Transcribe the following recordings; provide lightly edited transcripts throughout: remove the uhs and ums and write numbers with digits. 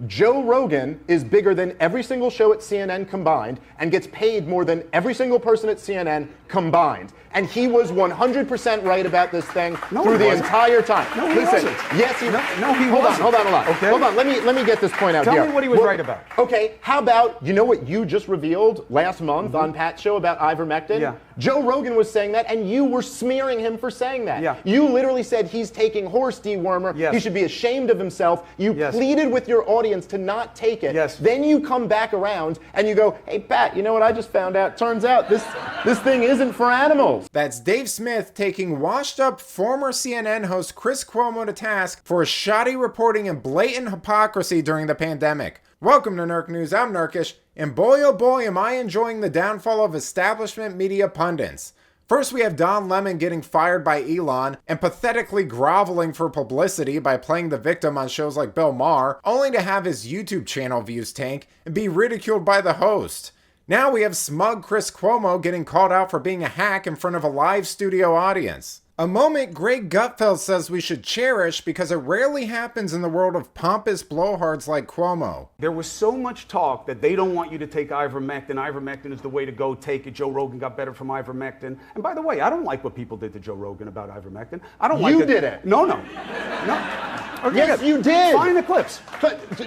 Joe Rogan is bigger than every single show at CNN combined and gets paid more than every single person at CNN combined. And he was 100% right about this thing through the entire time. No, he wasn't. Yes, he wasn't. Hold on. Okay. Hold on. Let me get this point out here. Tell me what he was right about. Okay, how about, you know what you just revealed last month on Pat's show about ivermectin? Yeah. Joe Rogan was saying that, and you were smearing him for saying that. Yeah. You literally said he's taking horse dewormer. Yes. He should be ashamed of himself. You Yes. pleaded with your audience to not take it. Yes. Then you come back around and you go, hey, Pat, you know what I just found out? Turns out this thing isn't for animals. That's Dave Smith taking washed-up former CNN host Chris Cuomo to task for shoddy reporting and blatant hypocrisy during the pandemic. Welcome to Nerk News, I'm Nerkish, and boy oh boy am I enjoying the downfall of establishment media pundits. First we have Don Lemon getting fired by Elon and pathetically groveling for publicity by playing the victim on shows like Bill Maher, only to have his YouTube channel views tank and be ridiculed by the host. Now we have smug Chris Cuomo getting called out for being a hack in front of a live studio audience. A moment Greg Gutfeld says we should cherish because it rarely happens in the world of pompous blowhards like Cuomo. There was so much talk that they don't want you to take ivermectin. Ivermectin is the way to go. Take it. Joe Rogan got better from ivermectin. And by the way, I don't like what people did to Joe Rogan about ivermectin. I don't like it. You did it. No. Okay, Yes, you did. Find the clips.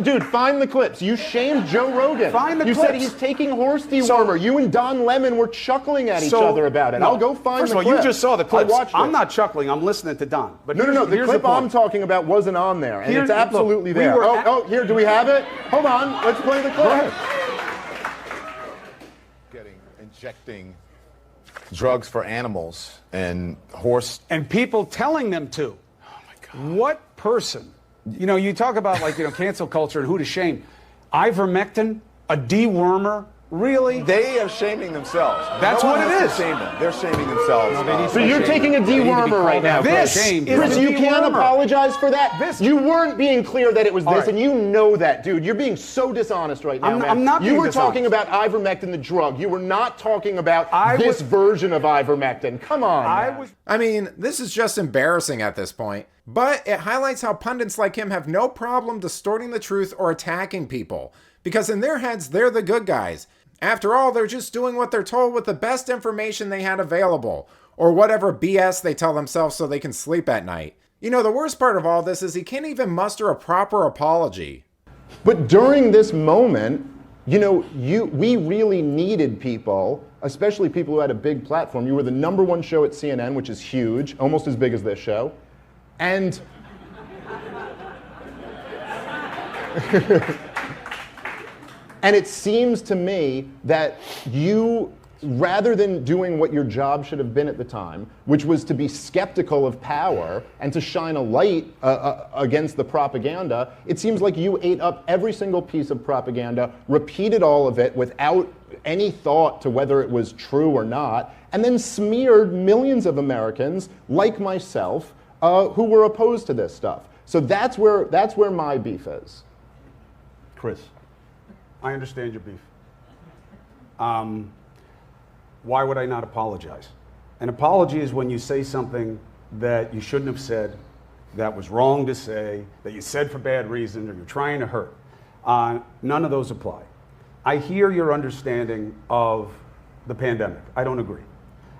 Dude, find the clips. You shamed Joe Rogan. Find the You clips. said he's taking horse dewormer. You and Don Lemon were chuckling at each other about it. No. I'll go find First the of all, clip. you just saw the clips. I watched I'm it. not chuckling. I'm listening to Don. But No. The here's clip point. I'm talking about wasn't on there, and Here's- it's absolutely look, we there. were Here, do we have it? Hold on, let's play the clip. Go ahead. Injecting drugs for animals and horse. And people telling them to. Oh my God. What person? You know, you talk about cancel culture and who to shame. Ivermectin, a dewormer, really? They are shaming themselves. That's No one what it has is. to shame them. They're shaming themselves. So you're taking a dewormer right now, This Chris. is Chris, the you can't dewormer. apologize for that. You weren't being clear that it was this, right. and you know that, dude. You're being so dishonest right now, man. I'm not You being were dishonest. talking about ivermectin, the drug. You were not talking about was- this version of ivermectin. Come on, man. I mean, this is just embarrassing at this point, but it highlights how pundits like him have no problem distorting the truth or attacking people, because in their heads, they're the good guys. After all, they're just doing what they're told with the best information they had available, or whatever BS they tell themselves so they can sleep at night. You know, the worst part of all this is he can't even muster a proper apology. But during this moment, we really needed people, especially people who had a big platform. You were the #1 show at CNN, which is huge, almost as big as this show. And and it seems to me that you, rather than doing what your job should have been at the time, which was to be skeptical of power and to shine a light against the propaganda, it seems like you ate up every single piece of propaganda, repeated all of it without any thought to whether it was true or not, and then smeared millions of Americans, like myself, who were opposed to this stuff. So that's where my beef is. Chris, I understand your beef. Why would I not apologize? An apology is when you say something that you shouldn't have said, that was wrong to say, that you said for bad reasons, or you're trying to hurt. None of those apply. I hear your understanding of the pandemic. I don't agree.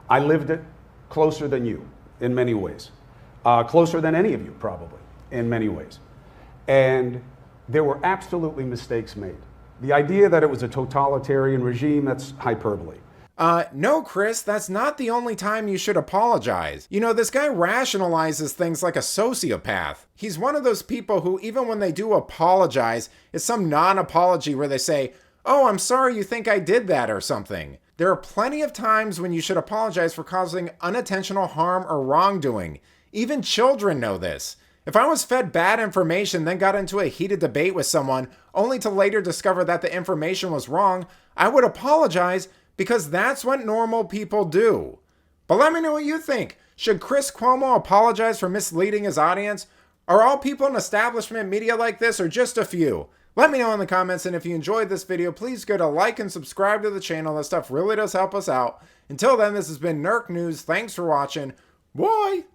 I lived it closer than you in many ways. Closer than any of you, probably, in many ways. And there were absolutely mistakes made. The idea that it was a totalitarian regime, that's hyperbole. No, Chris, that's not the only time you should apologize. You know, this guy rationalizes things like a sociopath. He's one of those people who, even when they do apologize, it's some non-apology where they say, "Oh, I'm sorry you think I did that," or something. There are plenty of times when you should apologize for causing unintentional harm or wrongdoing. Even children know this. If I was fed bad information, then got into a heated debate with someone, only to later discover that the information was wrong, I would apologize because that's what normal people do. But let me know what you think. Should Chris Cuomo apologize for misleading his audience? Are all people in establishment media like this, or just a few? Let me know in the comments, and if you enjoyed this video, please go to like and subscribe to the channel. That stuff really does help us out. Until then, this has been Nerk News. Thanks for watching. Bye!